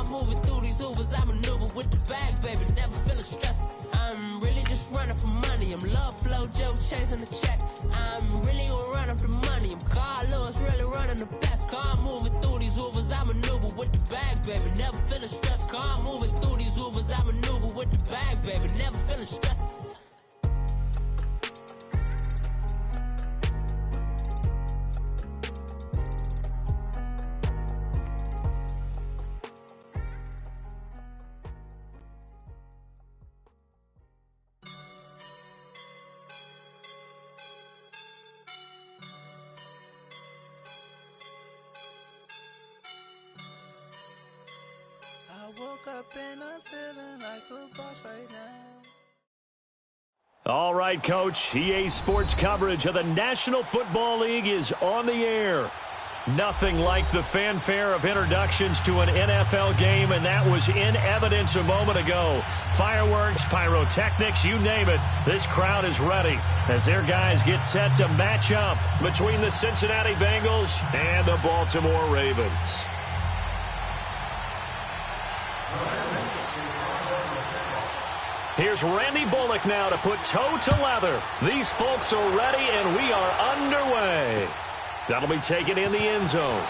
moving through these Ubers, I maneuver with the bag, baby, never feeling stress. I'm really just running for money. I'm love flow, Joe chasing the check. I'm really gonna run up the money. I'm Carl Lewis, really running the best. Car moving through these Ubers, I maneuver with the bag, baby, never feeling stressed. Car moving through these Ubers, I maneuver with the bag, baby, never feeling stressed. I woke up and I'm feeling like a boss right now. All right, Coach. EA Sports coverage of the National Football League is on the air. Nothing like the fanfare of introductions to an NFL game, and that was in evidence a moment ago. Fireworks, pyrotechnics, you name it. This crowd is ready as their guys get set to match up between the Cincinnati Bengals and the Baltimore Ravens. Here's Randy Bullock now to put toe to leather. These folks are ready, and we are underway. That'll be taken in the end zone.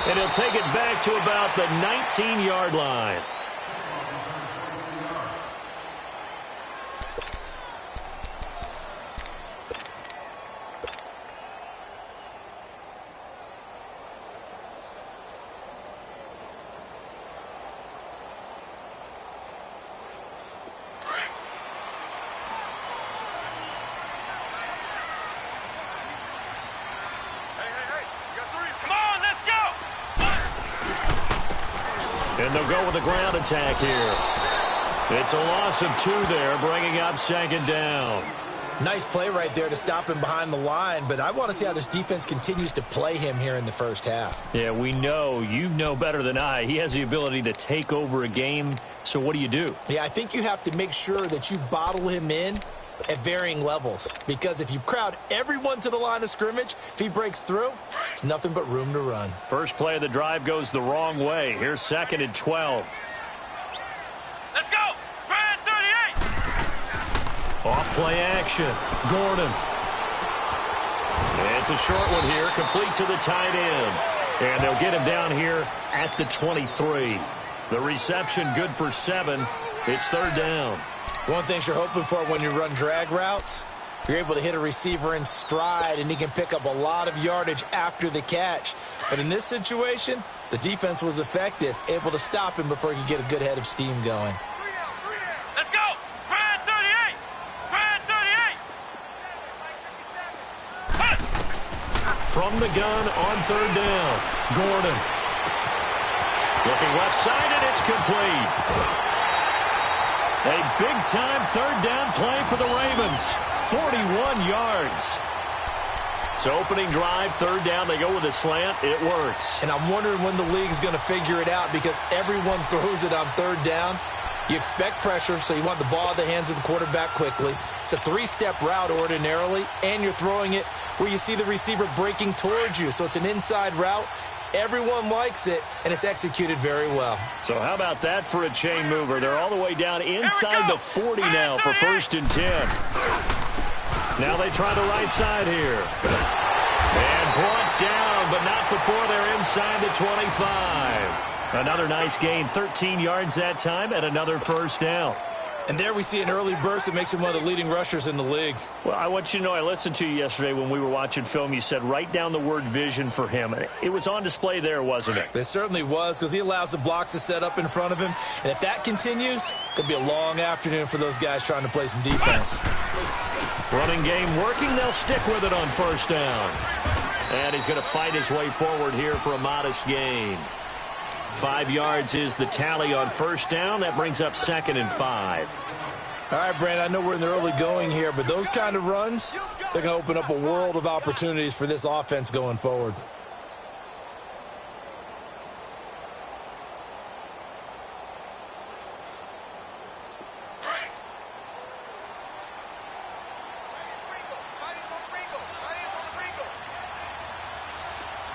And he'll take it back to about the 19-yard line. And they'll go with a ground attack here. It's a loss of 2 there, bringing up second down. Nice play right there to stop him behind the line, but I want to see how this defense continues to play him here in the first half. Yeah, we know. You know better than I. He has the ability to take over a game, so what do you do? Yeah, I think you have to make sure that you bottle him in at varying levels, because if you crowd everyone to the line of scrimmage, if he breaks through, there's nothing but room to run. First play of the drive goes the wrong way. Here's 2nd and 12. Let's go! Brad 38! Off play action. Gordon. It's a short one here, complete to the tight end. And they'll get him down here at the 23. The reception good for 7. It's 3rd down. One thing you're hoping for when you run drag routes, you're able to hit a receiver in stride, and he can pick up a lot of yardage after the catch. But in this situation, the defense was effective, able to stop him before he could get a good head of steam going. Let's go! Brad 38! Brad 38! From the gun on 3rd down. Gordon. Looking left side, and it's complete. A big-time 3rd down play for the Ravens. 41 yards. So opening drive, 3rd down, they go with a slant. It works. And I'm wondering when the league's going to figure it out, because everyone throws it on 3rd down. You expect pressure, so you want the ball in the hands of the quarterback quickly. It's a 3-step route ordinarily, and you're throwing it where you see the receiver breaking towards you. So it's an inside route. Everyone likes it, and it's executed very well. So how about that for a chain mover? They're all the way down inside the 40 now for 1st and 10. Now they try the right side here. And brought down, but not before they're inside the 25. Another nice gain, 13 yards that time, and another 1st down. And there we see an early burst that makes him one of the leading rushers in the league. Well, I want you to know, I listened to you yesterday when we were watching film. You said write down the word vision for him. It was on display there, wasn't it? It certainly was, because he allows the blocks to set up in front of him. And if that continues, it'll be a long afternoon for those guys trying to play some defense. Running game working. They'll stick with it on 1st down. And he's going to fight his way forward here for a modest gain. 5 yards is the tally on 1st down. That brings up 2nd and 5. All right, Brandon, I know we're in the early going here, but those kind of runs, they're going to open up a world of opportunities for this offense going forward.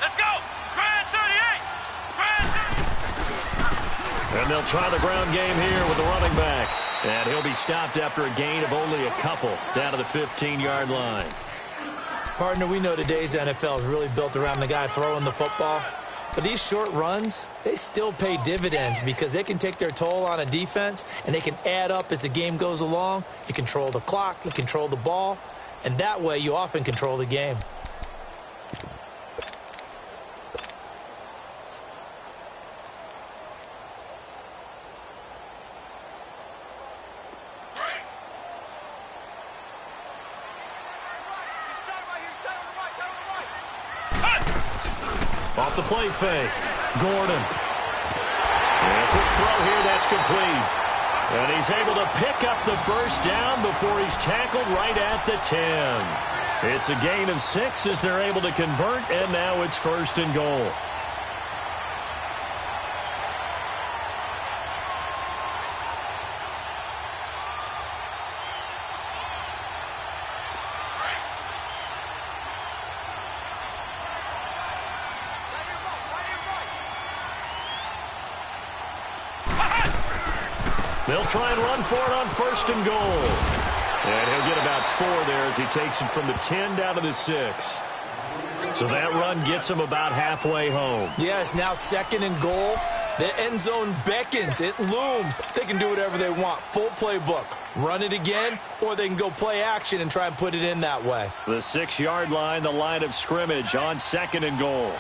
Let's go! Brad 38! Brad 38! And they'll try the ground game here with the running back. And he'll be stopped after a gain of only a couple down to the 15-yard line. Partner, we know today's NFL is really built around the guy throwing the football. But these short runs, they still pay dividends because they can take their toll on a defense and they can add up as the game goes along. You control the clock, you control the ball, and that way you often control the game. Off the play fake. Gordon. And a quick throw here, that's complete. And he's able to pick up the first down before he's tackled right at the 10. It's a gain of 6 as they're able to convert, and now it's 1st and goal. They'll try and run for it on 1st and goal. And he'll get about 4 there as he takes it from the 10 down to the 6. So that run gets him about halfway home. Yes, now 2nd and goal. The end zone beckons. It looms. They can do whatever they want. Full playbook. Run it again, or they can go play action and try and put it in that way. The 6-yard line, the line of scrimmage on 2nd and goal.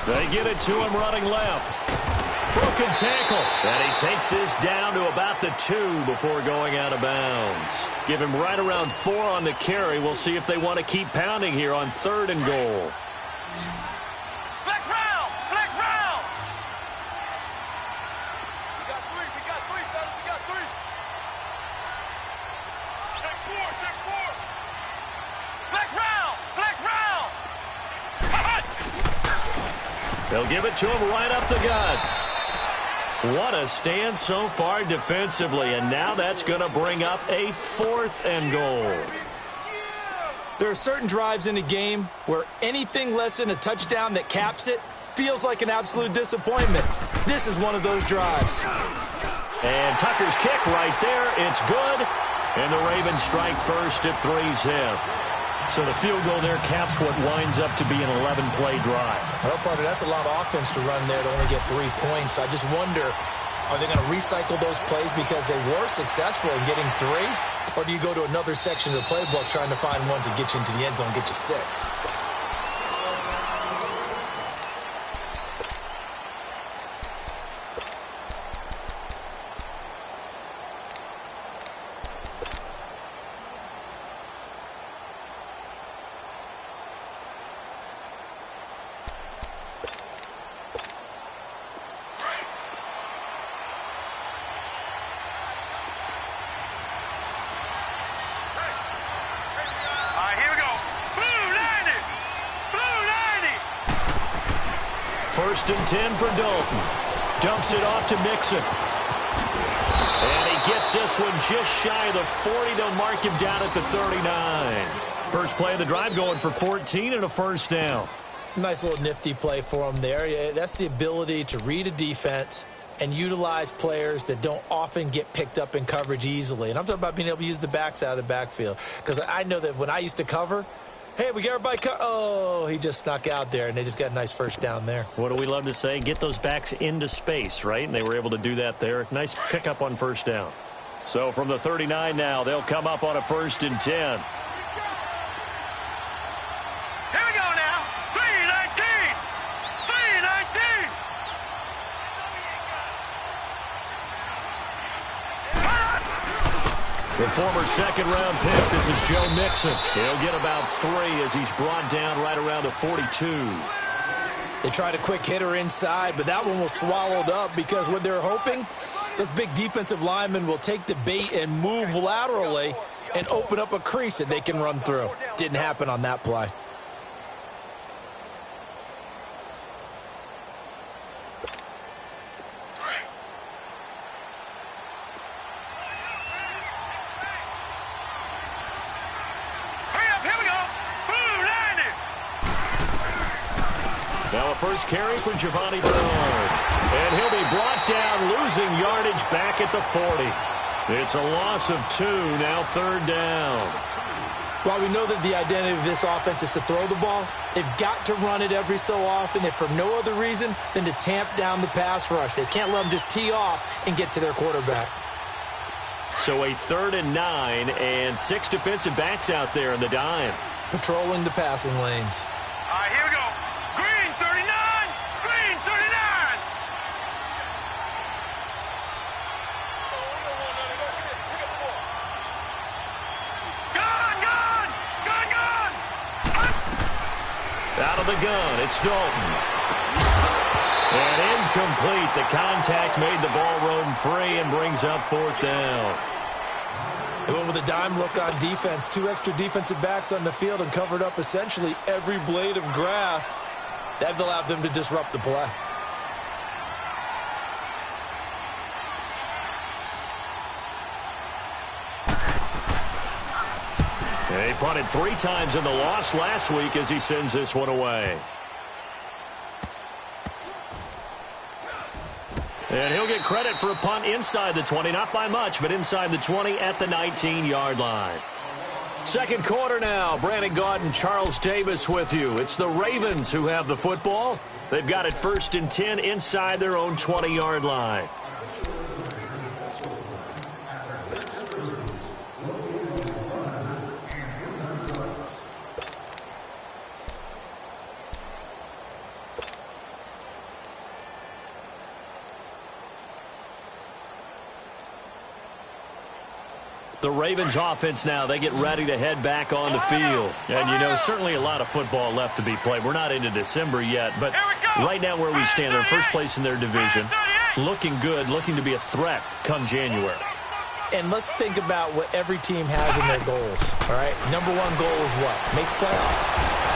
They get it to him running left. Broken tackle. And he takes this down to about the 2 before going out of bounds. Give him right around 4 on the carry. We'll see if they want to keep pounding here on 3rd and goal. Flex round! Flex round! We got 3, fellas, we got 3. Check 4, check 4. Flex round! Flex round! They'll give it to him right up the gut. What a stand so far defensively, and now that's going to bring up a 4th and goal. There are certain drives in a game where anything less than a touchdown that caps it feels like an absolute disappointment. This is one of those drives. And Tucker's kick right there. It's good. And the Ravens strike first at 3-zip. So the field goal there caps what winds up to be an 11-play drive. Well, partner, that's a lot of offense to run there to only get 3 points. So I just wonder, are they going to recycle those plays because they were successful in getting 3? Or do you go to another section of the playbook trying to find ones that get you into the end zone and get you 6? First and 10 for Dalton. Dumps it off to Mixon. And he gets this one just shy of the 40. They'll mark him down at the 39. First play of the drive going for 14 and a first down. Nice little nifty play for him there. Yeah, that's the ability to read a defense and utilize players that don't often get picked up in coverage easily. And I'm talking about being able to use the backs out of the backfield. Because I know that when I used to cover, hey, we got everybody oh, he just snuck out there, and they just got a nice first down there. What do we love to say? Get those backs into space, right? And they were able to do that there. Nice pickup on first down. So from the 39 now, they'll come up on a 1st and 10. Here we go now. 3-19. 3-19. The former second-round pick, this is Joe Mixon. He'll get about 3 as he's brought down right around the 42. They tried a quick hitter inside, but that one was swallowed up because what they're hoping, those big defensive linemen will take the bait and move laterally and open up a crease that they can run through. Didn't happen on that play. So a first carry for Giovanni Bernard. And he'll be brought down, losing yardage back at the 40. It's a loss of 2, now third down. While we know that the identity of this offense is to throw the ball, they've got to run it every so often, if for no other reason than to tamp down the pass rush. They can't let them just tee off and get to their quarterback. So a 3rd and 9, and 6 defensive backs out there in the dime. Patrolling the passing lanes. All right, here we go. Green 39. Green 39. Gun. Out of the gun, it's Dalton. And incomplete. The contact made the ball roam free and brings up 4th down. They went with a dime look on defense. 2 extra defensive backs on the field and covered up essentially every blade of grass. That allowed them to disrupt the play. He punted 3 times in the loss last week as he sends this one away. And he'll get credit for a punt inside the 20, not by much, but inside the 20 at the 19-yard line. Second quarter now. Brandon Gaudin, Charles Davis with you. It's the Ravens who have the football. They've got it 1st and 10 inside their own 20-yard line. The Ravens offense now, they get ready to head back on the field. And, you know, certainly a lot of football left to be played. We're not into December yet, but right now where we stand, they're first place in their division. Looking good, looking to be a threat come January. And let's think about what every team has in their goals, all right? Number 1 goal is what? Make the playoffs.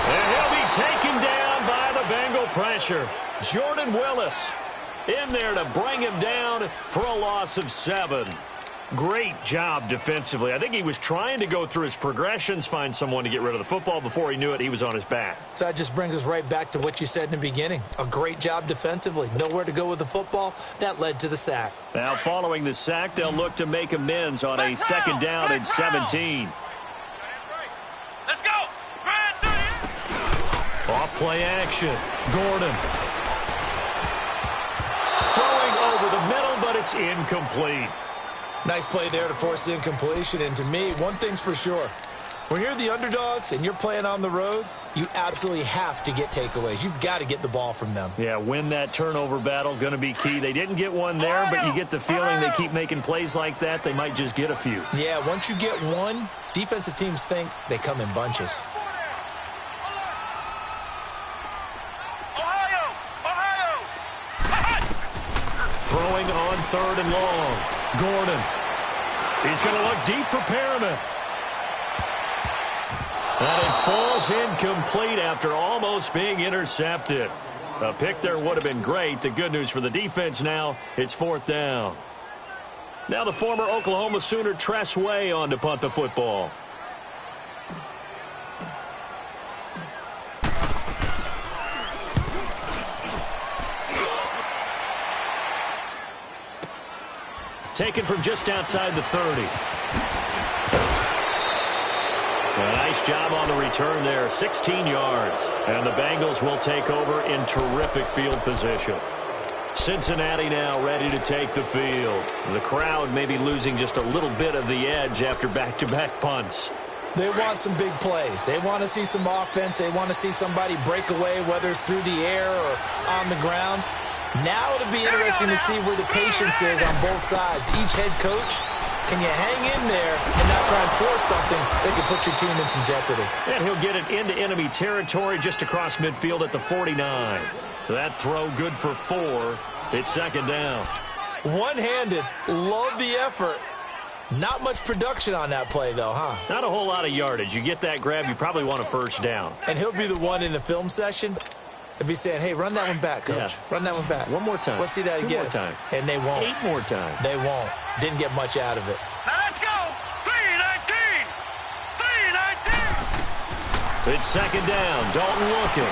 And he'll be taken down by the Bengal pressure. Jordan Willis in there to bring him down for a loss of 7. Great job defensively. I think he was trying to go through his progressions, find someone to get rid of the football. Before he knew it, he was on his back. So that just brings us right back to what you said in the beginning. A great job defensively. Nowhere to go with the football. That led to the sack. Now, following the sack, they'll look to make amends on a 2nd down and 17. Let's go. Off play action. Gordon. Throwing over the middle, but it's incomplete. Nice play there to force the incompletion. And to me, one thing's for sure. When you're the underdogs and you're playing on the road, you absolutely have to get takeaways. You've got to get the ball from them. Yeah, win that turnover battle, going to be key. They didn't get one there, but you get the feeling they keep making plays like that, they might just get a few. Yeah, once you get one, defensive teams think they come in bunches. Throwing on 3rd and long. Gordon. He's going to look deep for Perriman. And it falls incomplete after almost being intercepted. A pick there would have been great. The good news for the defense now, it's 4th down. Now the former Oklahoma Sooner Tress Way on to punt the football. Taken from just outside the 30. A nice job on the return there, 16 yards. And the Bengals will take over in terrific field position. Cincinnati now ready to take the field. The crowd may be losing just a little bit of the edge after back-to-back punts. They want some big plays. They want to see some offense. They want to see somebody break away, whether it's through the air or on the ground. Now it'll be interesting to see where the patience is on both sides. Each head coach, can you hang in there and not try and force something that can put your team in some jeopardy? And he'll get it into enemy territory just across midfield at the 49. That throw good for 4. It's 2nd down. One-handed. Love the effort. Not much production on that play, though, huh? Not a whole lot of yardage. You get that grab, you probably want a 1st down. And he'll be the one in the film session. They'll be saying, hey, run that one back, Coach. Yeah. Run that one back. One more time. Let's see that 2 again. more time. And they won't. 8 more times. They won't. Didn't get much out of it. Now let's go. 3-19. 3-19. It's 2nd down. Dalton looking.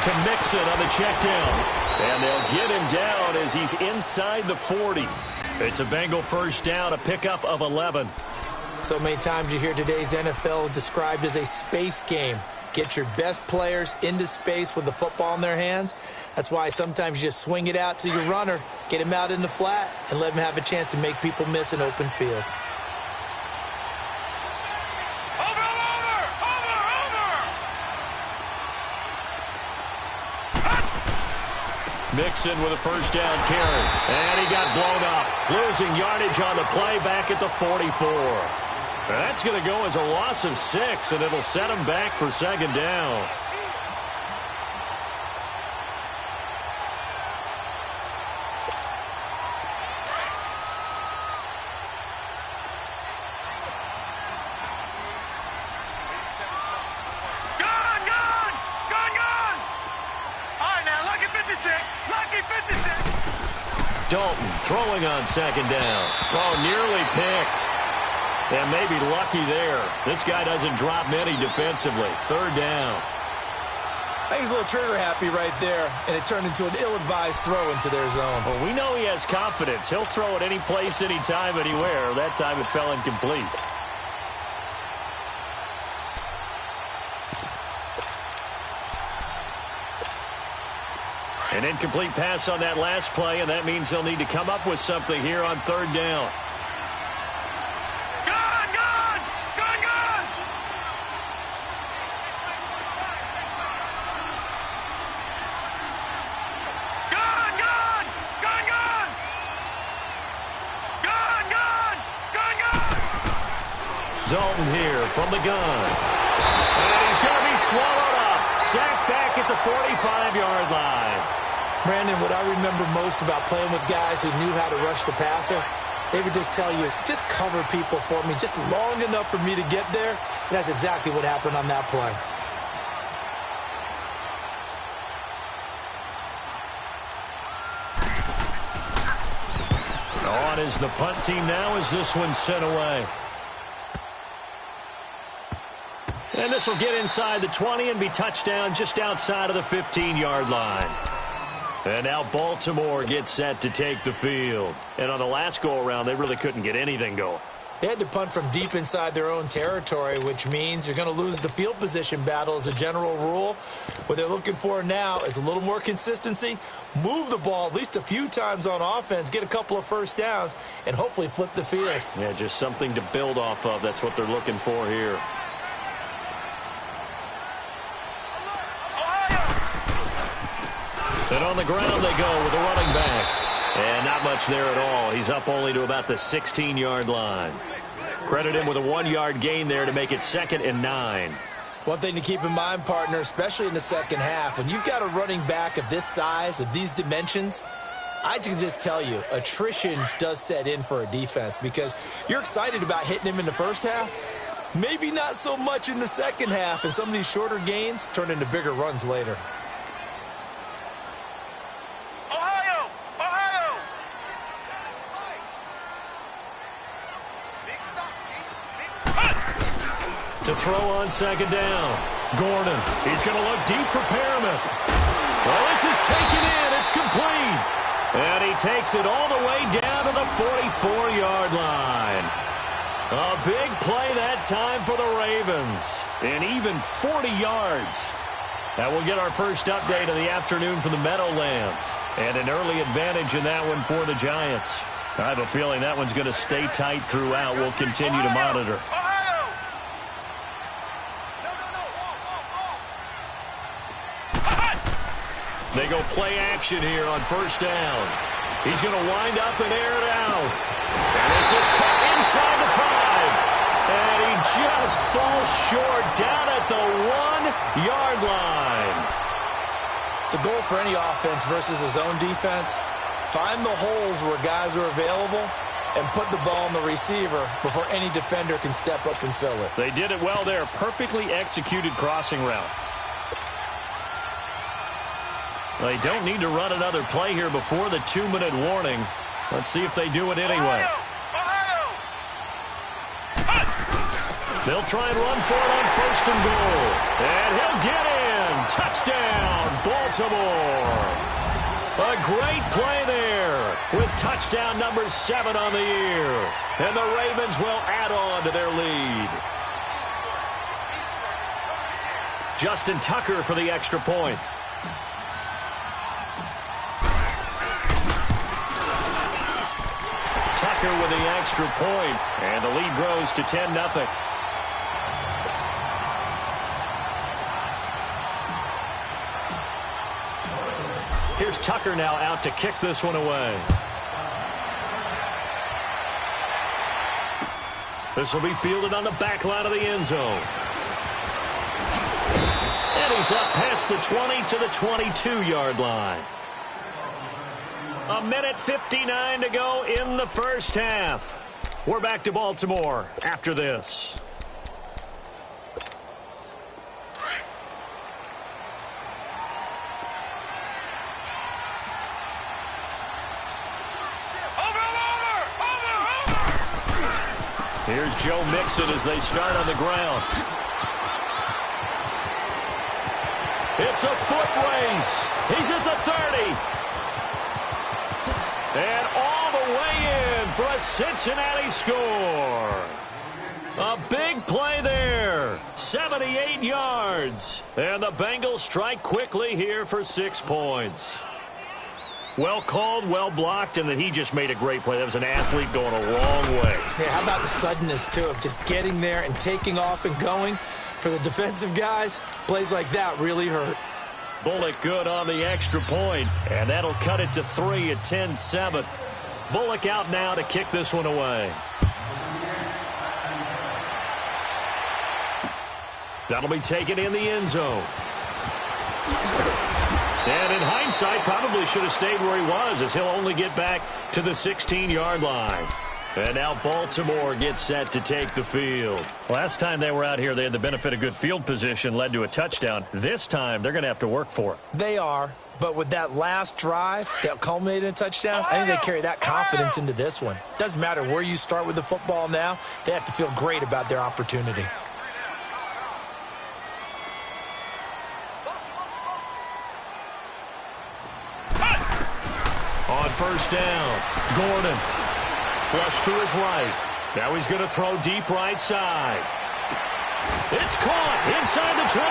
to Mixon on the check down. And they'll get him down as he's inside the 40. It's a Bengal first down, a pickup of 11. So many times you hear today's NFL described as a space game. Get your best players into space with the football in their hands. That's why sometimes you just swing it out to your runner, get him out in the flat, and let him have a chance to make people miss an open field. Mixon with a first down carry. And he got blown up. Losing yardage on the play back at the 44. That's going to go as a loss of 6, and it'll set him back for second down. Dalton throwing on second down. Oh, nearly picked. And maybe lucky there. This guy doesn't drop many defensively. Third down. I think he's a little trigger happy right there, and it turned into an ill-advised throw into their zone. Well, we know he has confidence. He'll throw it any place, anytime, anywhere. That time it fell incomplete. An incomplete pass on that last play, and that means they'll need to come up with something here on third down. Dalton here from the gun. And he's going to be swallowed up. Sacked back at the 45-yard line. Brandon, what I remember most about playing with guys who knew how to rush the passer, they would just tell you, just cover people for me, just long enough for me to get there. And that's exactly what happened on that play. On is the punt team now as this one's sent away. And this will get inside the 20 and be touchdown just outside of the 15-yard line. And now Baltimore gets set to take the field. And on the last go-around, they really couldn't get anything going. They had to punt from deep inside their own territory, which means you're going to lose the field position battle as a general rule. What they're looking for now is a little more consistency, move the ball at least a few times on offense, get a couple of first downs, and hopefully flip the field. Yeah, just something to build off of. That's what they're looking for here. And on the ground they go with a running back. And not much there at all. He's up only to about the 16-yard line. Credit him with a 1-yard gain there to make it 2nd and 9. One thing to keep in mind, partner, especially in the second half, when you've got a running back of this size, of these dimensions, I can just tell you, attrition does set in for a defense because you're excited about hitting him in the first half. Maybe not so much in the second half, and some of these shorter gains turn into bigger runs later. To throw on second down. Gordon. He's going to look deep for Perriman. Well, this is taken in. It's complete. And he takes it all the way down to the 44-yard line. A big play that time for the Ravens. And even 40 yards. That will get our first update of the afternoon from the Meadowlands. And an early advantage in that one for the Giants. I have a feeling that one's going to stay tight throughout. We'll continue to monitor. They go play action here on first down. He's going to wind up and air it out. And this is caught inside the 5. And he just falls short down at the 1-yard line. The goal for any offense versus his own defense, find the holes where guys are available and put the ball on the receiver before any defender can step up and fill it. They did it well there. Perfectly executed crossing route. They don't need to run another play here before the 2-minute warning. Let's see if they do it anyway. They'll try and run for it on 1st and goal. And he'll get in. Touchdown, Baltimore. A great play there with touchdown number 7 on the year. And the Ravens will add on to their lead. Justin Tucker for the extra point. Tucker with the extra point, and the lead grows to 10-0. Here's Tucker now out to kick this one away. This will be fielded on the back line of the end zone. And he's up past the 20 to the 22-yard line. 1:59 to go in the first half. We're back to Baltimore after this. Here's Joe Mixon as they start on the ground. It's a foot race. He's at the 30. And all the way in for a Cincinnati score. A big play there. 78 yards. And the Bengals strike quickly here for 6 points. Well called, well blocked, and then he just made a great play. That was an athlete going a long way. Yeah, how about the suddenness, too, of just getting there and taking off and going? For the defensive guys, plays like that really hurt. Bullock good on the extra point, and that'll cut it to 3 at 10-7. Bullock out now to kick this one away. That'll be taken in the end zone. And in hindsight, probably should have stayed where he was, as he'll only get back to the 16-yard line. And now Baltimore gets set to take the field. Last time they were out here, they had the benefit of good field position, led to a touchdown. This time, they're going to have to work for it. They are, but with that last drive that culminated in a touchdown, I think they carry that confidence into this one. Doesn't matter where you start with the football now, they have to feel great about their opportunity. On first down, Gordon. Flush to his right. Now he's going to throw deep right side. It's caught inside the 25.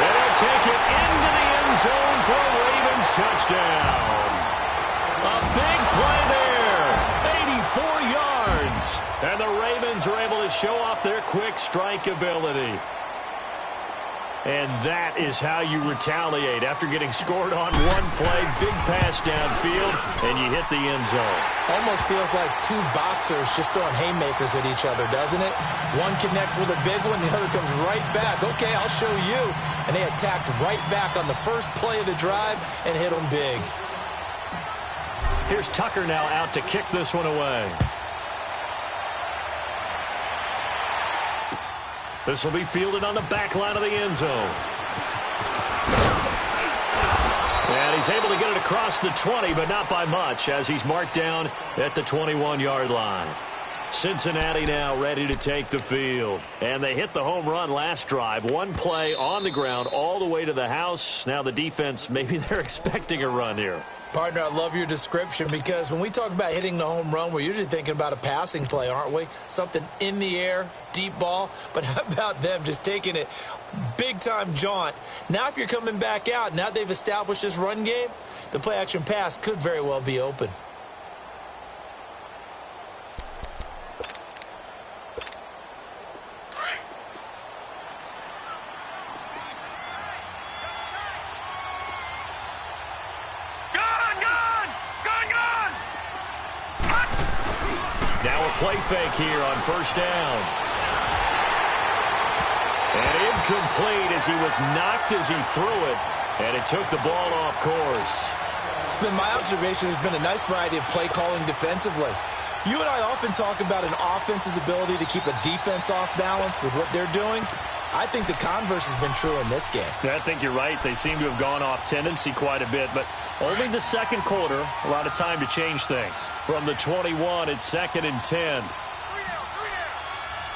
And they'll take it into the end zone for a Ravens touchdown. A big play there. 84 yards. And the Ravens are able to show off their quick strike ability. And that is how you retaliate after getting scored on one play. Big pass downfield, and you hit the end zone. Almost feels like two boxers just throwing haymakers at each other, doesn't it? One connects with a big one, the other comes right back. Okay, I'll show you. And they attacked right back on the first play of the drive and hit them big. Here's Tucker now out to kick this one away. This will be fielded on the back line of the end zone. And he's able to get it across the 20, but not by much, as he's marked down at the 21-yard line. Cincinnati now ready to take the field. And they hit the home run last drive. One play on the ground all the way to the house. Now the defense, maybe they're expecting a run here. Partner, I love your description, because when we talk about hitting the home run, we're usually thinking about a passing play, aren't we? Something in the air, deep ball. But how about them just taking it big-time jaunt? Now if you're coming back out, now they've established this run game, the play-action pass could very well be open. Play fake here on first down. And incomplete as he was knocked as he threw it. And it took the ball off course. It's been my observation there's been a nice variety of play calling defensively. You and I often talk about an offense's ability to keep a defense off balance with what they're doing. I think the converse has been true in this game. I think you're right. They seem to have gone off tendency quite a bit, but only the second quarter, a lot of time to change things. From the 21, it's 2nd and 10.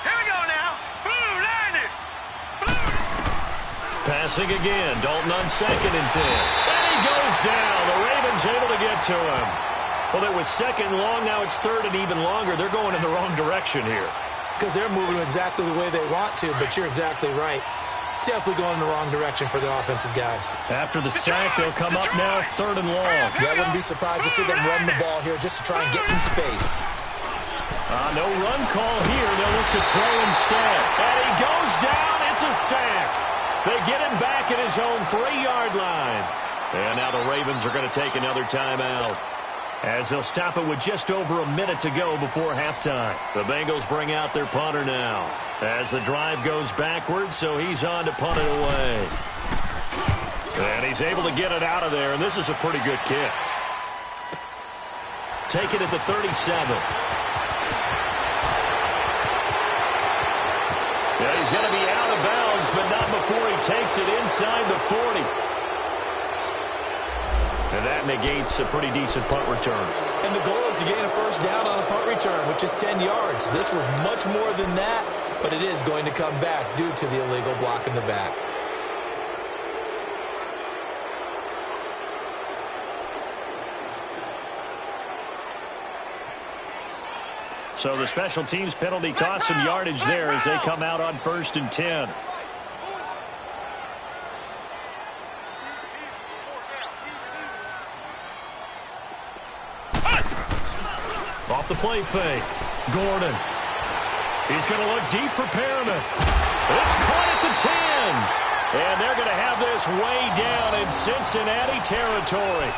Here we go now. Blue, line it. Blue. Passing again. Dalton on 2nd and 10. And he goes down. The Ravens able to get to him. Well, it was 2nd and long. Now it's 3rd and even longer. They're going in the wrong direction here. Because they're moving exactly the way they want to, but you're exactly right. Definitely going in the wrong direction for the offensive guys. After the sack, they'll come up now 3rd and long. Yeah, I wouldn't be surprised to see them run the ball here just to try and get some space. No run call here. They'll look to throw instead. And he goes down. It's a sack. They get him back at his own 3-yard line. And now the Ravens are going to take another timeout, as they'll stop it with just over a minute to go before halftime. The Bengals bring out their punter now, as the drive goes backwards, so he's on to punt it away. And he's able to get it out of there, and this is a pretty good kick. Take it at the 37. Yeah, he's going to be out of bounds, but not before he takes it inside the 40. And that negates a pretty decent punt return. And the goal is to gain a first down on a punt return, which is 10 yards. This was much more than that, but it is going to come back due to the illegal block in the back. So the special teams penalty cost some yardage there as they come out on 1st and 10. Off the play fake. Gordon. He's going to look deep for Perriman. It's caught at the 10. And they're going to have this way down in Cincinnati territory.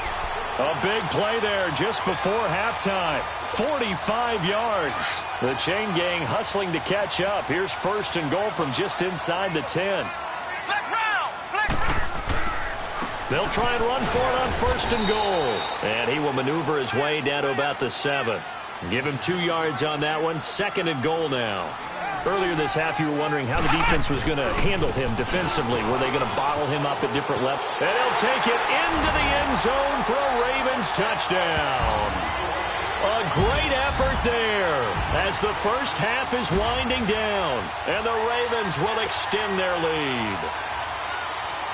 A big play there just before halftime. 45 yards. The chain gang hustling to catch up. Here's 1st and goal from just inside the 10. They'll try and run for it on 1st and goal. And he will maneuver his way down to about the 7. Give him 2 yards on that one. 2nd and goal now. Earlier this half, you were wondering how the defense was going to handle him defensively. Were they going to bottle him up at different levels? And he'll take it into the end zone for a Ravens touchdown. A great effort there as the first half is winding down. And the Ravens will extend their lead.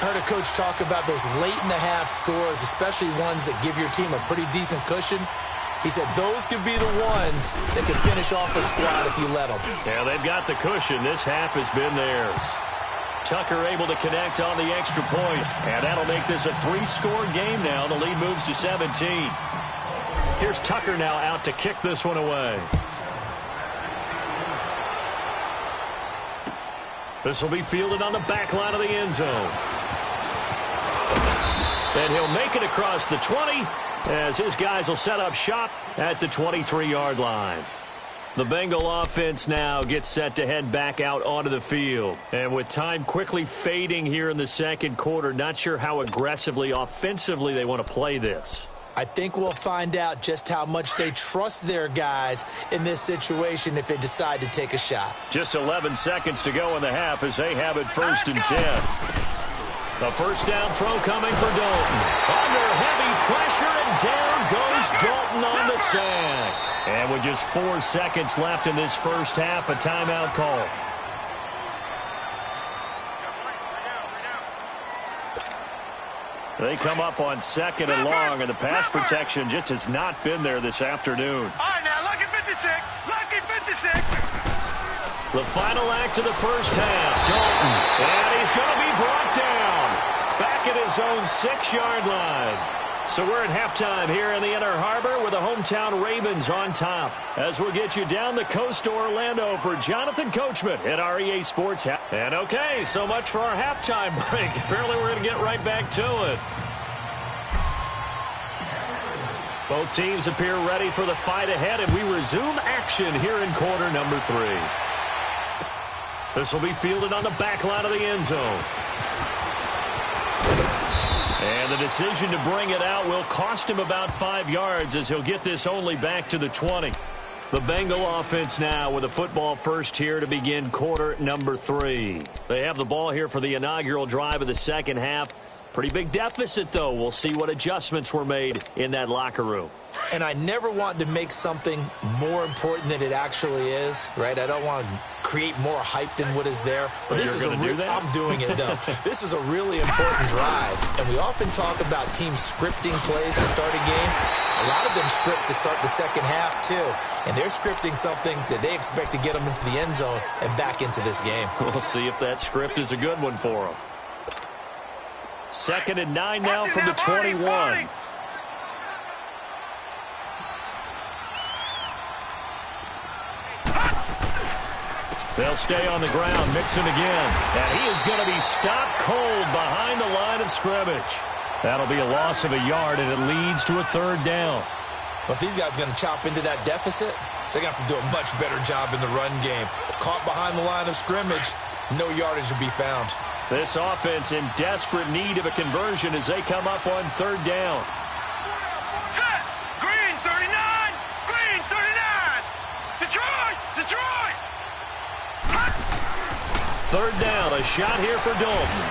I heard a coach talk about those late-in-the-half scores, especially ones that give your team a pretty decent cushion. He said those could be the ones that could finish off a squad if you let them. Yeah, they've got the cushion. This half has been theirs. Tucker able to connect on the extra point, and that'll make this a 3-score game now. The lead moves to 17. Here's Tucker now out to kick this one away. This will be fielded on the back line of the end zone. And he'll make it across the 20 as his guys will set up shop at the 23-yard line. The Bengal offense now gets set to head back out onto the field. And with time quickly fading here in the 2nd quarter, not sure how aggressively, offensively they want to play this. I think we'll find out just how much they trust their guys in this situation if they decide to take a shot. Just 11 seconds to go in the half as they have it 1st and 10. The first down throw coming for Dalton. Under heavy pressure, and down goes Dalton on the sack. And with just 4 seconds left in this first half, a timeout call. They come up on 2nd and long, and the pass protection just has not been there this afternoon. All right, now, lucky 56. Lucky 56. The final act of the first half. Dalton. And he's going to be brought down. Back at his own 6-yard line. So we're at halftime here in the Inner Harbor with the hometown Ravens on top. As we'll get you down the coast to Orlando for Jonathan Coachman at our EA Sports. And okay, so much for our halftime break. Apparently we're going to get right back to it. Both teams appear ready for the fight ahead, and we resume action here in quarter number 3. This will be fielded on the back line of the end zone. And the decision to bring it out will cost him about 5 yards as he'll get this only back to the 20. The Bengal offense now with a football first here to begin quarter number 3. They have the ball here for the inaugural drive of the second half. Pretty big deficit, though. We'll see what adjustments were made in that locker room. And I never want to make something more important than it actually is, right? I don't want to create more hype than what is there. But this is I'm doing it, though. This is a really important drive. And we often talk about teams scripting plays to start a game. A lot of them script to start the second half, too. And they're scripting something that they expect to get them into the end zone and back into this game. We'll see if that script is a good one for them. 2nd and 9 now from the 21. They'll stay on the ground, Mixon again. And he is going to be stopped cold behind the line of scrimmage. That'll be a loss of a yard, and it leads to a 3rd down. Well, if these guys are going to chop into that deficit, they're going to have to do a much better job in the run game. Caught behind the line of scrimmage, no yardage to be found. This offense in desperate need of a conversion as they come up on 3rd down. Set. Green 39. Green 39. Detroit. Detroit. 3rd down, a shot here for Dalton.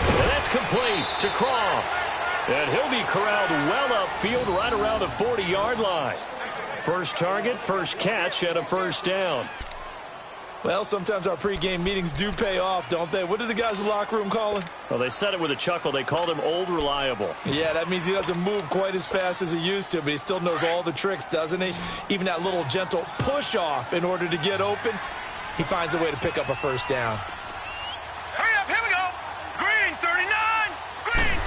And that's complete to Croft. And he'll be corralled well upfield right around the 40-yard line. First target, first catch, and a 1st down. Well, sometimes our pregame meetings do pay off, don't they? What do the guys in the locker room call him? Well, they said it with a chuckle. They called him Old Reliable. Yeah, that means he doesn't move quite as fast as he used to, but he still knows all the tricks, doesn't he? Even that little gentle push-off in order to get open. He finds a way to pick up a 1st down. Hurry up, here we go. Green 39. Green.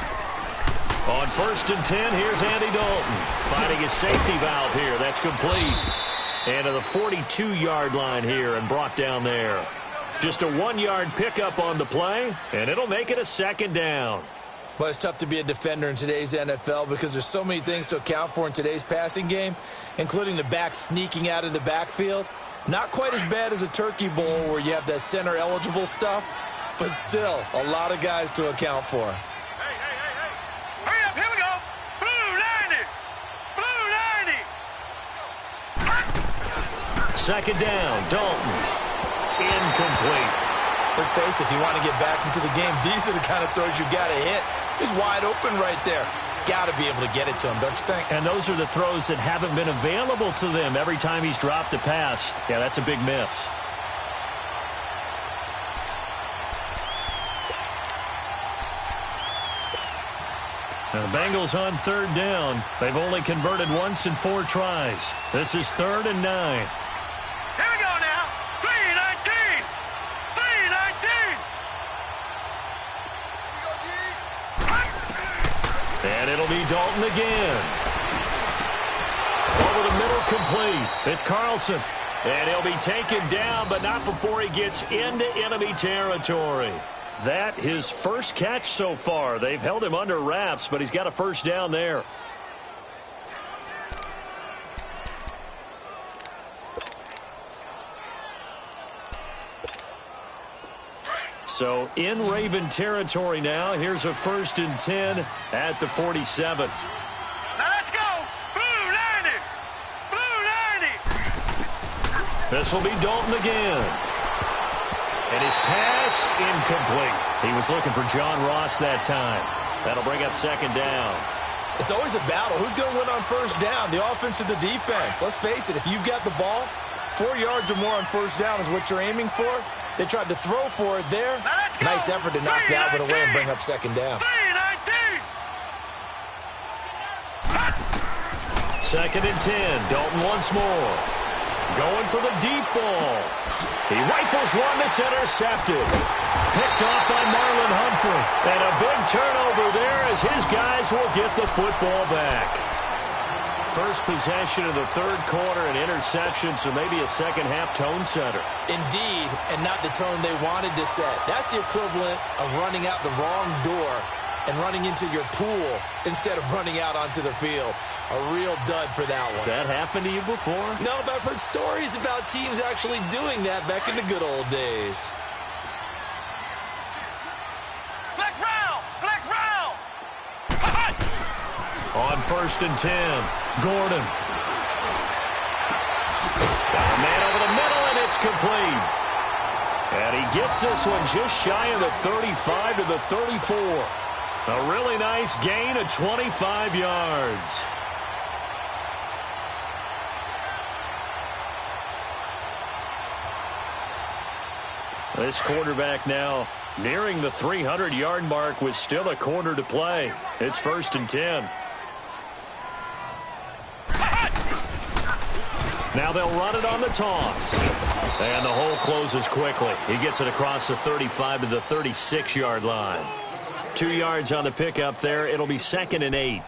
On 1st and 10, here's Andy Dalton. Finding his safety valve here. That's complete. And to the 42-yard line here and brought down there. Just a 1-yard pickup on the play, and it'll make it a 2nd down. Well, it's tough to be a defender in today's NFL because there's so many things to account for in today's passing game, including the back sneaking out of the backfield. Not quite as bad as a turkey bowl where you have that center-eligible stuff, but still a lot of guys to account for. Hey. Hurry up, here we go. Blue 90. Blue 90. 2nd down, Dalton. Incomplete. Let's face it, if you want to get back into the game, these are the kind of throws you got to hit. He's wide open right there. Got to be able to get it to him, don't you think? And those are the throws that haven't been available to them every time he's dropped a pass. Yeah, that's a big miss. Now the Bengals on 3rd down. They've only converted once in 4 tries. This is 3rd and 9. Here we go now. 319. 319. And it'll be Dalton again. Over the middle, complete. It's Carlson. And he'll be taken down, but not before he gets into enemy territory. That his first catch so far. They've held him under wraps, but he's got a 1st down there. So in Raven territory now. Here's a 1st and 10 at the 47. Now let's go. Blue 90. Blue 90. This will be Dalton again. And his pass incomplete. He was looking for John Ross that time. That'll bring up 2nd down. It's always a battle. Who's going to win on 1st down, the offense or the defense? Let's face it, if you've got the ball, 4 yards or more on 1st down is what you're aiming for. They tried to throw for it there. Nice effort to knock that one away and bring up 2nd down. 2nd and 10. Dalton once more. Going for the deep ball. He rifles one that's intercepted. Picked off by Marlon Humphrey. And a big turnover there as his guys will get the football back. First possession of the 3rd quarter, an interception, so maybe a second-half tone setter. Indeed, and not the tone they wanted to set. That's the equivalent of running out the wrong door and running into your pool instead of running out onto the field. A real dud for that one. Has that happened to you before? No, but I've heard stories about teams actually doing that back in the good old days. Flex round. Flex round. On 1st and 10, Gordon. Got a man over the middle, and it's complete. And he gets this one just shy of the 35 to the 34. A really nice gain of 25 yards. This quarterback now nearing the 300-yard mark with still a quarter to play. It's 1st and 10. Now they'll run it on the toss. And the hole closes quickly. He gets it across the 35 to the 36-yard line. 2 yards on the pickup there. It'll be 2nd and 8.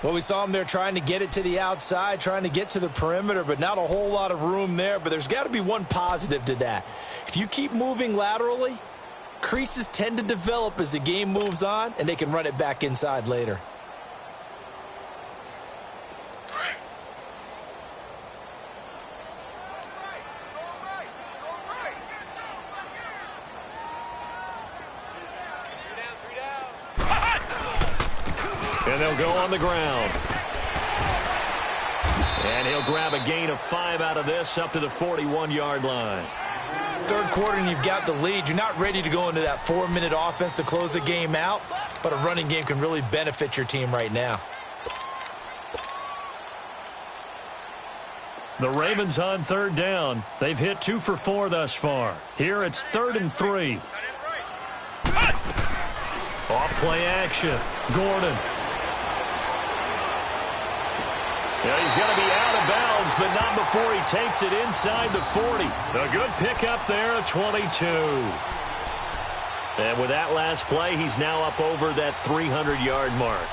Well, we saw him there trying to get it to the outside, trying to get to the perimeter, but not a whole lot of room there. But there's got to be one positive to that. If you keep moving laterally, creases tend to develop as the game moves on, and they can run it back inside later. And they'll go on the ground. And he'll grab a gain of 5 out of this up to the 41-yard line. Third quarter and you've got the lead. You're not ready to go into that 4-minute offense to close the game out, but a running game can really benefit your team right now. The Ravens on 3rd down. They've hit 2 for 4 thus far. Here it's 3rd and 3. Off play action. Gordon. Yeah, he's going to be out of bounds, but not before he takes it inside the 40. A good pickup there, a 22. And with that last play, he's now up over that 300-yard mark.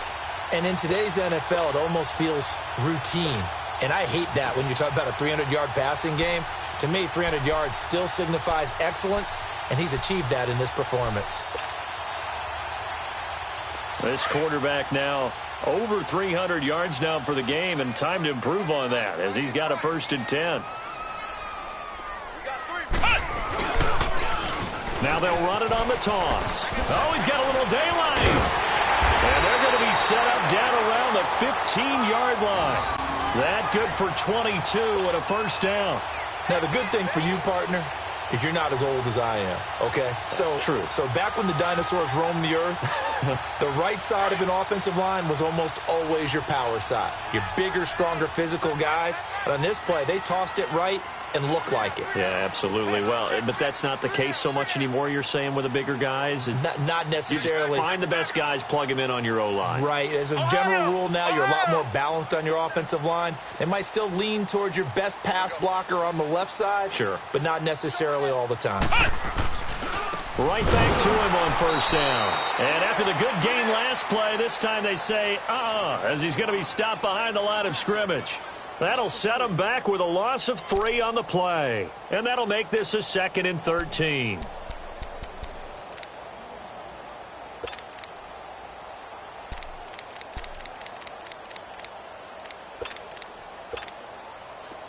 And in today's NFL, it almost feels routine. And I hate that when you talk about a 300-yard passing game. To me, 300 yards still signifies excellence, and he's achieved that in this performance. This quarterback now over 300 yards now for the game, and time to improve on that as he's got a 1st and 10. Now they'll run it on the toss. Oh, he's got a little daylight. And they're going to be set up down around the 15-yard line. That good for 22 and a 1st down. Now, the good thing for you, partner, is you're not as old as I am, okay? That's true. So back when the dinosaurs roamed the earth, the right side of an offensive line was almost always your power side. Your bigger, stronger, physical guys. And on this play, they tossed it right and looked like it. Yeah, absolutely. Well, but that's not the case so much anymore, you're saying, with the bigger guys? Not necessarily. You find the best guys, plug them in on your O-line. Right. As a general rule now, you're a lot more balanced on your offensive line. They might still lean towards your best pass blocker on the left side. Sure. But not necessarily all the time. Right back to him on 1st down. And after the good gain last play, this time they say, as he's going to be stopped behind the line of scrimmage. That'll set him back with a loss of 3 on the play. And that'll make this a 2nd and 13.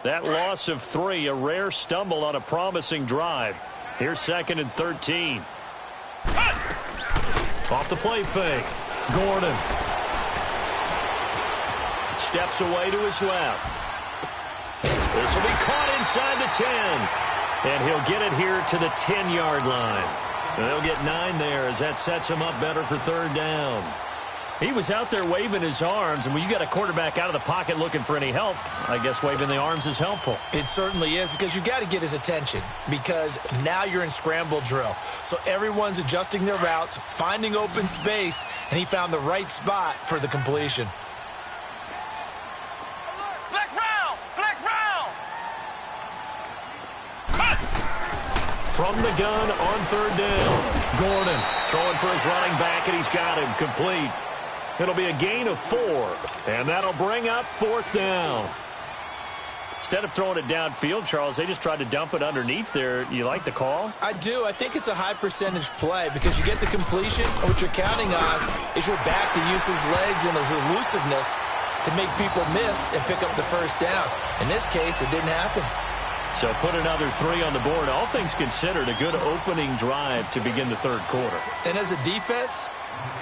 That loss of 3, a rare stumble on a promising drive. Here's 2nd and 13. Off the play fake. Gordon. Steps away to his left. This will be caught inside the 10. And he'll get it here to the 10-yard line. And they'll get 9 there as that sets him up better for 3rd down. He was out there waving his arms, and when you got a quarterback out of the pocket looking for any help, I guess waving the arms is helpful. It certainly is, because you got to get his attention, because now you're in scramble drill. So everyone's adjusting their routes, finding open space, and he found the right spot for the completion. Flex round! Flex round! From the gun on 3rd down. Gordon throwing for his running back, and he's got him complete. It'll be a gain of 4, and that'll bring up 4th down. Instead of throwing it downfield, Charles, they just tried to dump it underneath there. You like the call? I do. I think it's a high percentage play because you get the completion, and what you're counting on is your back to use his legs and his elusiveness to make people miss and pick up the 1st down. In this case, it didn't happen. So put another 3 on the board. All things considered, a good opening drive to begin the 3rd quarter. And as a defense,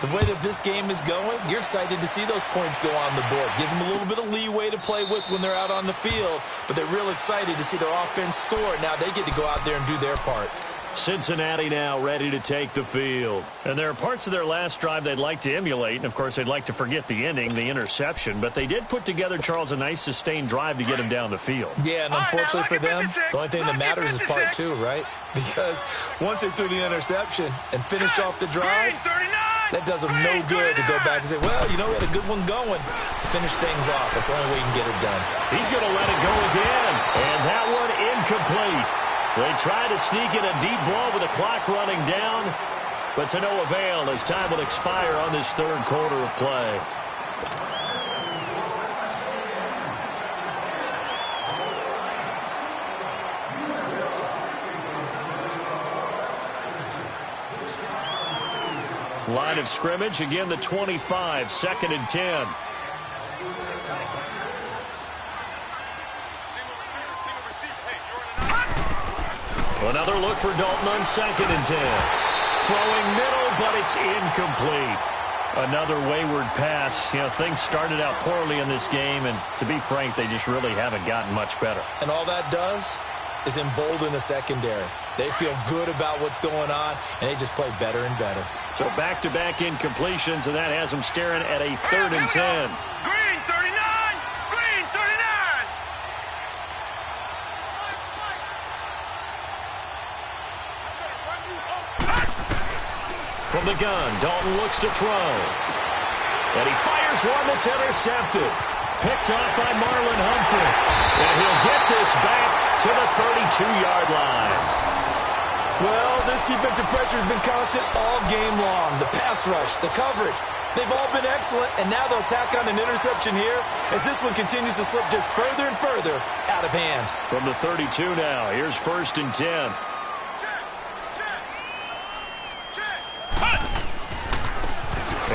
the way that this game is going, you're excited to see those points go on the board. Gives them a little bit of leeway to play with when they're out on the field, but they're real excited to see their offense score. Now they get to go out there and do their part. Cincinnati now ready to take the field. And there are parts of their last drive they'd like to emulate, and of course they'd like to forget the ending, the interception, but they did put together, Charles, a nice sustained drive to get him down the field. Yeah, and unfortunately for them, the only thing that matters is part two, right? Because once they threw the interception and finished off the drive, that does them no good to go back and say, well, you know, we had a good one going. Finish things off. That's the only way you can get it done. He's going to let it go again, and that one incomplete. They try to sneak in a deep ball with the clock running down, but to no avail as time will expire on this third quarter of play. Line of scrimmage, again the 25, 2nd and 10. Another look for Dalton on 2nd and 10. Throwing middle, but it's incomplete. Another wayward pass. You know, things started out poorly in this game, and to be frank, they just really haven't gotten much better. And all that does is embolden the secondary. They feel good about what's going on, and they just play better and better. So back-to-back incompletions, and that has them staring at a 3rd and 10. Green 39! Green 39! From the gun, Dalton looks to throw. And he fires one that's intercepted. Picked off by Marlon Humphrey. And he'll get this back to the 32-yard line. Well, this defensive pressure has been constant all game long. The pass rush, the coverage, they've all been excellent, and now they'll tack on an interception here as this one continues to slip just further and further out of hand. From the 32 now, here's 1st and 10.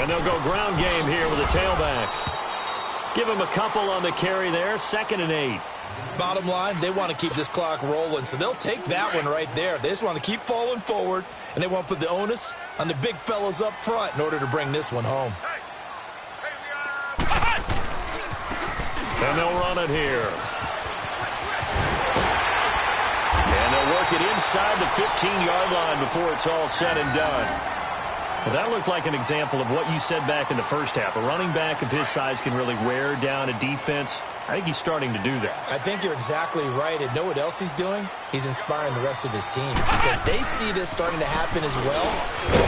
And they'll go ground game here with a tailback. Give him a couple on the carry there, 2nd and 8. Bottom line, they want to keep this clock rolling, so they'll take that one right there. They just want to keep falling forward, and they want to put the onus on the big fellas up front in order to bring this one home. And they'll run it here. And they'll work it inside the 15-yard line before it's all said and done. Well, that looked like an example of what you said back in the first half. A running back of his size can really wear down a defense. I think he's starting to do that. I think you're exactly right. And know what else he's doing? He's inspiring the rest of his team because they see this starting to happen as well.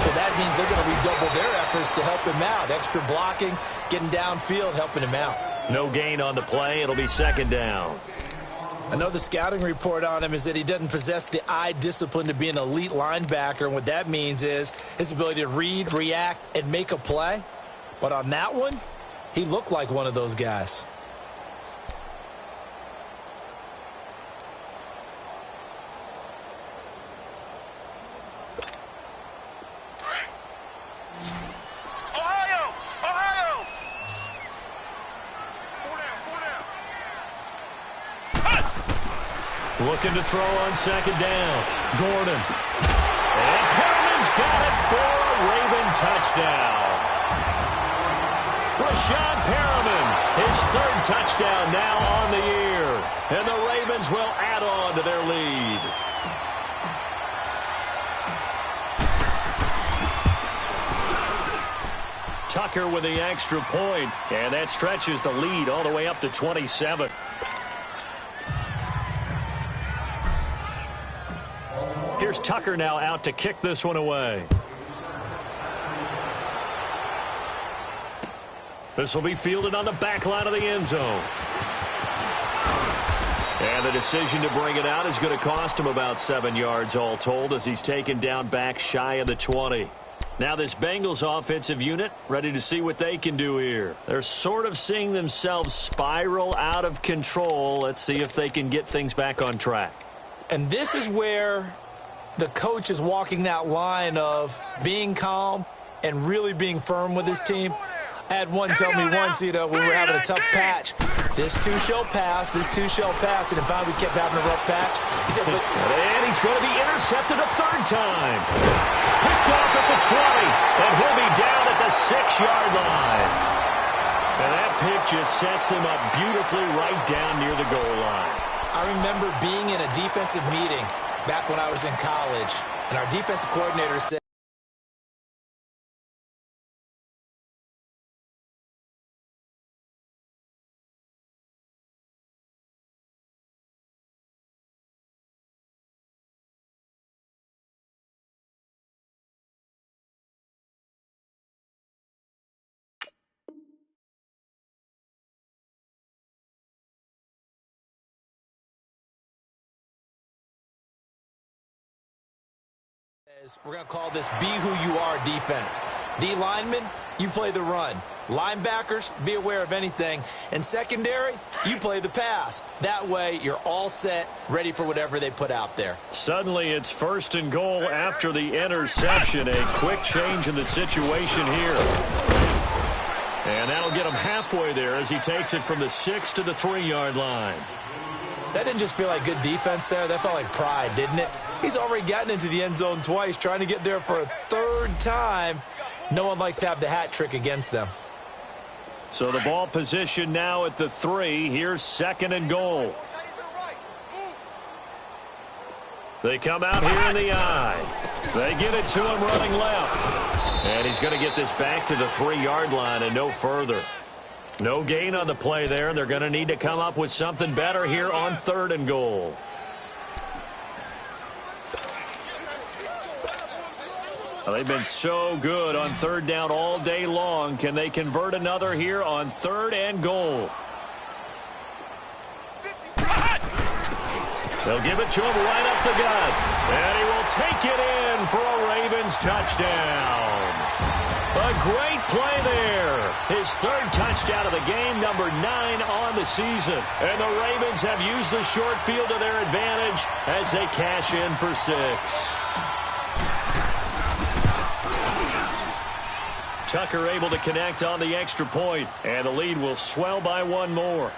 So that means they're going to redouble their efforts to help him out. Extra blocking, getting downfield, helping him out. No gain on the play. It'll be 2nd down. Another scouting report on him is that he doesn't possess the eye discipline to be an elite linebacker. And what that means is his ability to read, react, and make a play. But on that one, he looked like one of those guys. Looking to throw on 2nd down. Gordon. And Perriman's got it for a Raven touchdown. Brashad Perriman, his 3rd touchdown now on the year. And the Ravens will add on to their lead. Tucker with the extra point, and that stretches the lead all the way up to 27. Here's Tucker now out to kick this one away. This will be fielded on the back line of the end zone. And the decision to bring it out is going to cost him about 7 yards all told as he's taken down back shy of the 20. Now this Bengals offensive unit ready to see what they can do here. They're sort of seeing themselves spiral out of control. Let's see if they can get things back on track. And this is where the coach is walking that line of being calm and really being firm with his team. I had one tell me once, you know, when we were having a tough patch, this too shall pass, this too shall pass, and finally we kept having a rough patch. He said, but... And he's going to be intercepted a 3rd time. Picked off at the 20, and he'll be down at the 6-yard line. And that pick just sets him up beautifully right down near the goal line. I remember being in a defensive meeting back when I was in college, And our defensive coordinator said, we're going to call this be who you are defense. D linemen, you play the run. Linebackers, be aware of anything. And secondary, you play the pass. That way, you're all set, ready for whatever they put out there. Suddenly, it's 1st and goal after the interception. A quick change in the situation here. And that'll get him halfway there as he takes it from the 6 to the 3-yard line. That didn't just feel like good defense there. That felt like pride, didn't it? He's already gotten into the end zone twice, trying to get there for a 3rd time. No one likes to have the hat trick against them. So the ball position now at the 3. Here's 2nd and goal. They come out here in the eye. They get it to him running left. And he's going to get this back to the 3-yard line and no further. No gain on the play there. They're going to need to come up with something better here on 3rd and goal. Well, they've been so good on 3rd down all day long. Can they convert another here on 3rd and goal? They'll give it to him right up the gut. And he will take it in for a Ravens touchdown. A great play there. His 3rd touchdown of the game, number 9 on the season. And the Ravens have used the short field to their advantage as they cash in for 6. Tucker able to connect on the extra point, and the lead will swell by 1 more.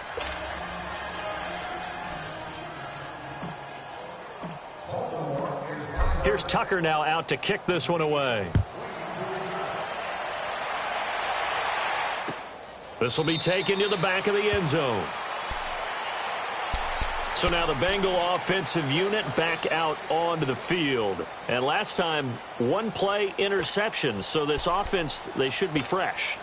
Here's Tucker now out to kick this one away. This will be taken to the back of the end zone. So now the Bengal offensive unit back out onto the field. And last time, 1-play interception. So this offense, they should be fresh.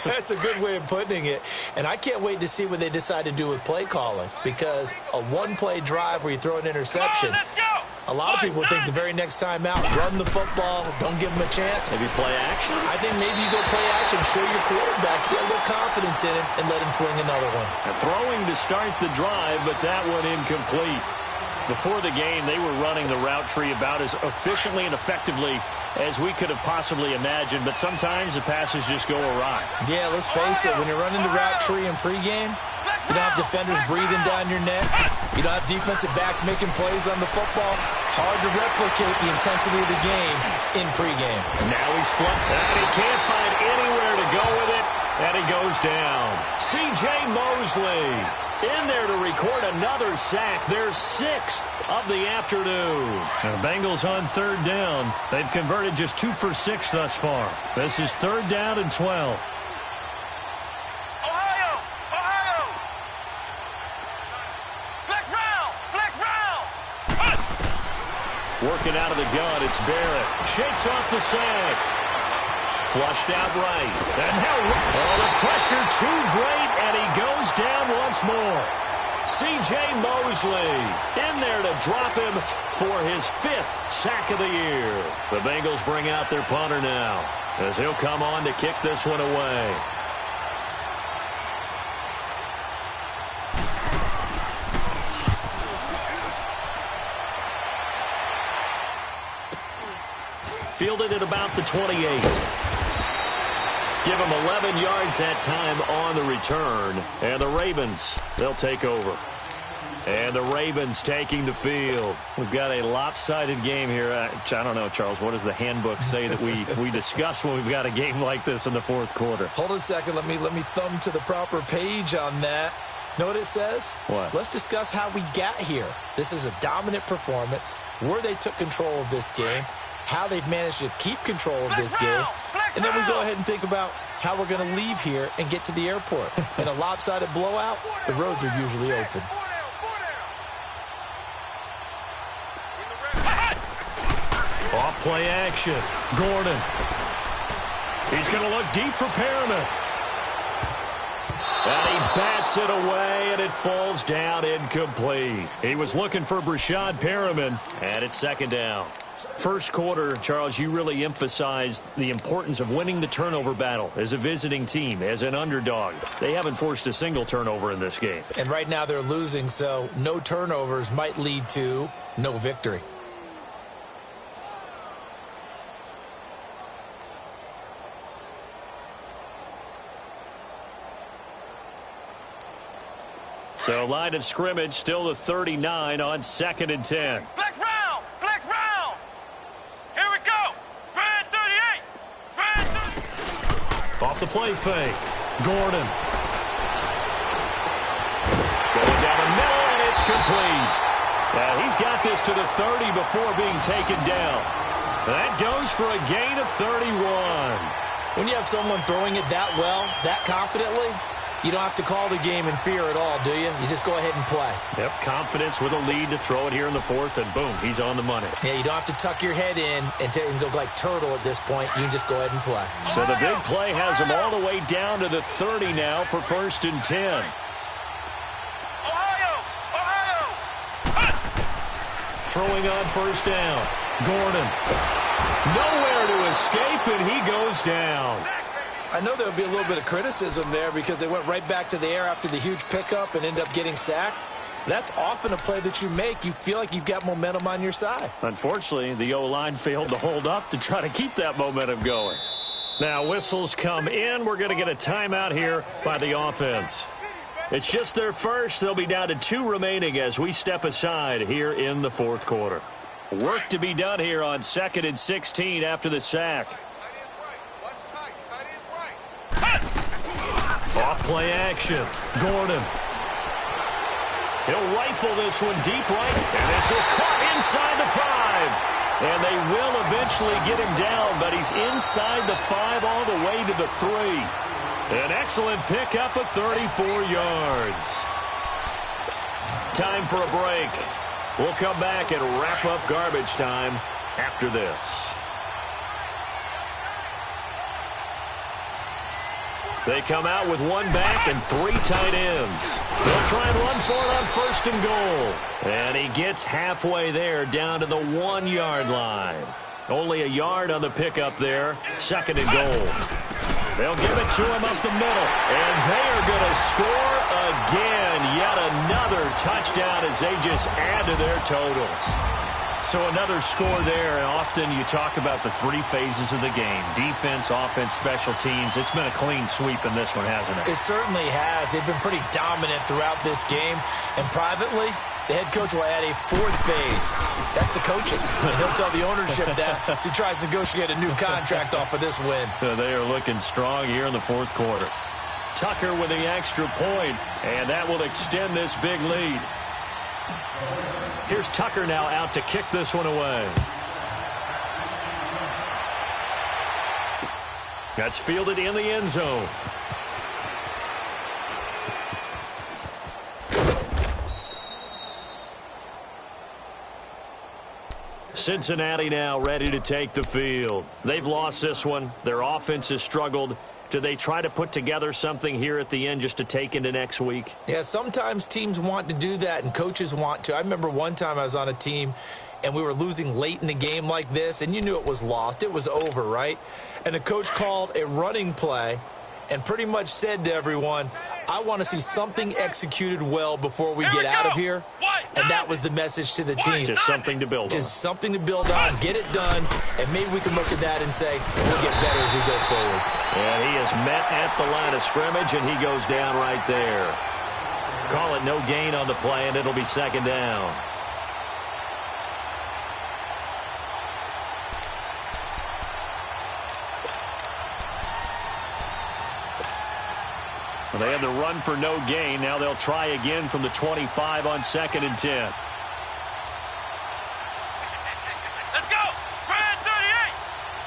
That's a good way of putting it. And I can't wait to see what they decide to do with play calling. Because a 1-play drive where you throw an interception, a lot of people think the very next time out, run the football, don't give them a chance. Maybe play action? I think maybe you go play action, show your quarterback, get a little confidence in him, and let him fling another one. Throwing to start the drive, but that one incomplete. Before the game, they were running the route tree about as efficiently and effectively as we could have possibly imagined, but sometimes the passes just go awry. Yeah, let's face it, when you're running the route tree in pregame, you don't have defenders breathing down your neck. You don't have defensive backs making plays on the football. Hard to replicate the intensity of the game in pregame. Now he's flipped, and he can't find anywhere to go with it, and he goes down. C.J. Mosley in there to record another sack. Their 6th of the afternoon. And the Bengals on 3rd down. They've converted just 2 for 6 thus far. This is 3rd down and 12. Working out of the gun, it's Barrett. Shakes off the sack. Flushed out right. And now, the pressure too great, and he goes down once more. C.J. Mosley in there to drop him for his 5th sack of the year. The Bengals bring out their punter now as he'll come on to kick this one away. Fielded at about the 28. Give him 11 yards that time on the return. And the Ravens, they'll take over. And the Ravens taking the field. We've got a lopsided game here. I don't know, Charles, what does the handbook say that we discuss when we've got a game like this in the 4th quarter? Hold on a second. Let me thumb to the proper page on that. Know what it says? What? Let's discuss how we got here. This is a dominant performance, where they took control of this game, how they've managed to keep control of this game, and then we go ahead and think about how we're going to leave here and get to the airport. In a lopsided blowout, the roads are usually open. Play action. Gordon. He's going to look deep for Perriman. And he bats it away, and it falls down incomplete. He was looking for Brashad Perriman, and it's second down. First quarter, Charles, you really emphasized the importance of winning the turnover battle as a visiting team, as an underdog. They haven't forced a single turnover in this game. And right now they're losing, so no turnovers might lead to no victory. So line of scrimmage still the 39 on 2nd and 10. Flex round! Flex round! Here we go! Grand 38! Grand 38! Off the play fake. Gordon. Going down the middle, and it's complete. He's got this to the 30 before being taken down. That goes for a gain of 31. When you have someone throwing it that well, that confidently, you don't have to call the game in fear at all, do you? You just go ahead and play. Yep, confidence with a lead to throw it here in the fourth, and boom, he's on the money. Yeah, you don't have to tuck your head in and go like turtle at this point. You can just go ahead and play. So the big play has him all the way down to the 30 now for 1st and 10. Ohio! Ohio! Throwing on 1st down. Gordon. Nowhere to escape, and he goes down. I know there will be a little bit of criticism there because they went right back to the air after the huge pickup and end up getting sacked. That's often a play that you make. You feel like you've got momentum on your side. Unfortunately, the O-line failed to hold up to try to keep that momentum going. Now whistles come in. We're going to get a timeout here by the offense. It's just their first. They'll be down to 2 remaining as we step aside here in the fourth quarter. Work to be done here on 2nd and 16 after the sack. Off play action. Gordon. He'll rifle this one deep right. And this is caught inside the 5. And they will eventually get him down, but he's inside the 5 all the way to the 3. An excellent pickup of 34 yards. Time for a break. We'll come back and wrap up garbage time after this. They come out with 1 back and 3 tight ends. They'll try and run for it on 1st and goal. And he gets halfway there down to the 1-yard line. Only a yard on the pickup there. 2nd and goal. They'll give it to him up the middle. And they are going to score again. Yet another touchdown as they just add to their totals. So another score there, and often you talk about the 3 phases of the game. Defense, offense, special teams. It's been a clean sweep in this one, hasn't it? It certainly has. They've been pretty dominant throughout this game. And privately, the head coach will add a 4th phase. That's the coaching. And he'll tell the ownership that as he tries to negotiate a new contract off of this win. They are looking strong here in the fourth quarter. Tucker with the extra point, and that will extend this big lead. Here's Tucker now out to kick this one away. That's fielded in the end zone. Cincinnati now ready to take the field. They've lost this one. Their offense has struggled. Do they try to put together something here at the end just to take into next week? Yeah, sometimes teams want to do that and coaches want to. I remember one time I was on a team and we were losing late in the game like this, and you knew it was lost. It was over, right? And the coach called a running play and pretty much said to everyone, I want to see something executed well before we get out of here. And that was the message to the team. Just something to build on. Just something to build on, get it done, and maybe we can look at that and say, we'll get better as we go forward. And he is met at the line of scrimmage, and he goes down right there. Call it no gain on the play, and it'll be 2nd down. Well, they had the run for no gain. Now they'll try again from the 25 on 2nd and 10. Let's go! Grand 38!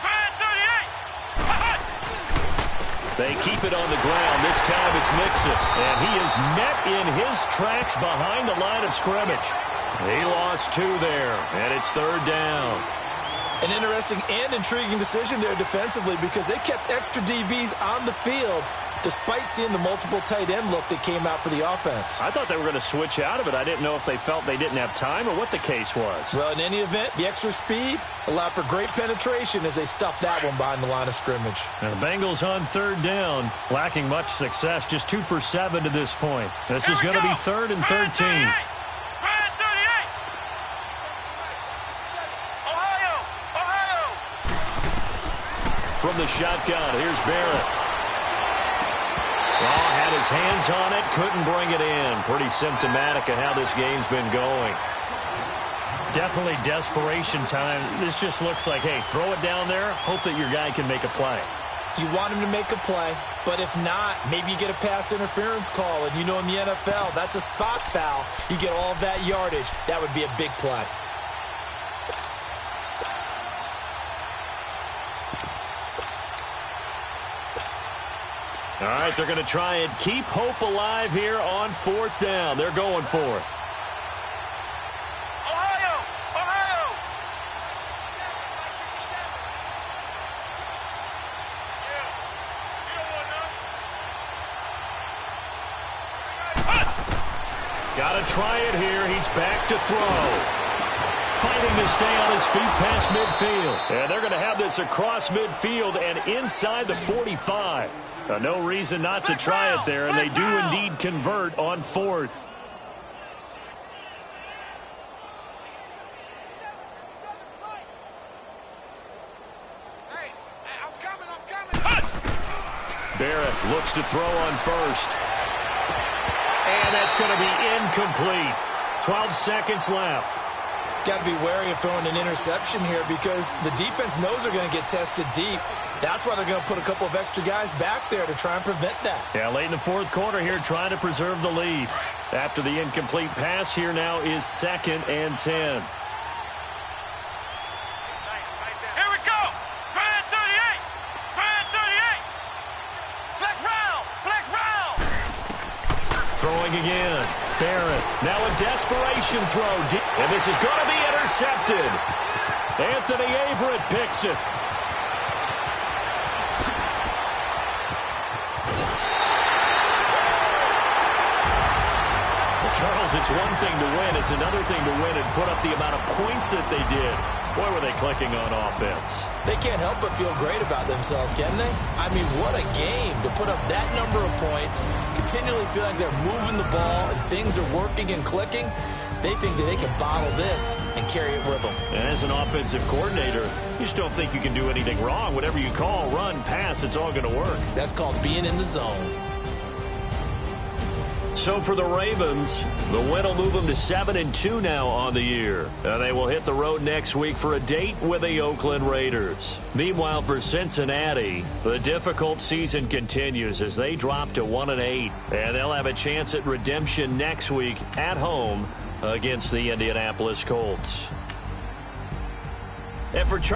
Grand 38! They keep it on the ground. This time it's Mixon. And he is met in his tracks behind the line of scrimmage. He lost 2 there, and it's 3rd down. An interesting and intriguing decision there defensively because they kept extra DBs on the field despite seeing the multiple tight end look that came out for the offense. I thought they were going to switch out of it. I didn't know if they felt they didn't have time or what the case was. Well, in any event, the extra speed allowed for great penetration as they stuffed that one behind the line of scrimmage. And the Bengals on third down, lacking much success, just 2 for 7 to this point. This is going to be 3rd and 13. From the shotgun, here's Barrett. Oh, had his hands on it, couldn't bring it in. Pretty symptomatic of how this game's been going. Definitely desperation time. This just looks like, hey, throw it down there, hope that your guy can make a play. You want him to make a play, but if not, maybe you get a pass interference call. And you know in the NFL, that's a spot foul. You get all of that yardage. That would be a big play. All right, they're going to try and keep hope alive here on 4th down. They're going for it. Ohio! Ohio! Got to try it here. He's back to throw. Fighting to stay on his feet past midfield. And they're going to have this across midfield and inside the 45. No reason not to try it there, and they do indeed convert on 4th. Barrett looks to throw on 1st. And that's going to be incomplete. 12 seconds left. Got to be wary of throwing an interception here because the defense knows they're going to get tested deep. That's why they're going to put a couple of extra guys back there to try and prevent that. Yeah, late in the 4th quarter here trying to preserve the lead. After the incomplete pass, here now is 2nd and 10. Here we go! Grand 38! Grand 38! Flex round! Flex round! Throwing again. Barrett. Now a desperation throw. And this is going to be intercepted. Anthony Averett picks it. Charles, it's one thing to win. It's another thing to win and put up the amount of points that they did. Boy, were they clicking on offense. They can't help but feel great about themselves, can they? I mean, what a game to put up that number of points, continually feel like they're moving the ball and things are working and clicking. They think that they can bottle this and carry it with them. And as an offensive coordinator, you just don't think you can do anything wrong. Whatever you call, run, pass, it's all going to work. That's called being in the zone. So for the Ravens, the win will move them to 7-2 now on the year. And they will hit the road next week for a date with the Oakland Raiders. Meanwhile, for Cincinnati, the difficult season continues as they drop to 1-8. And they'll have a chance at redemption next week at home against the Indianapolis Colts. And for Charles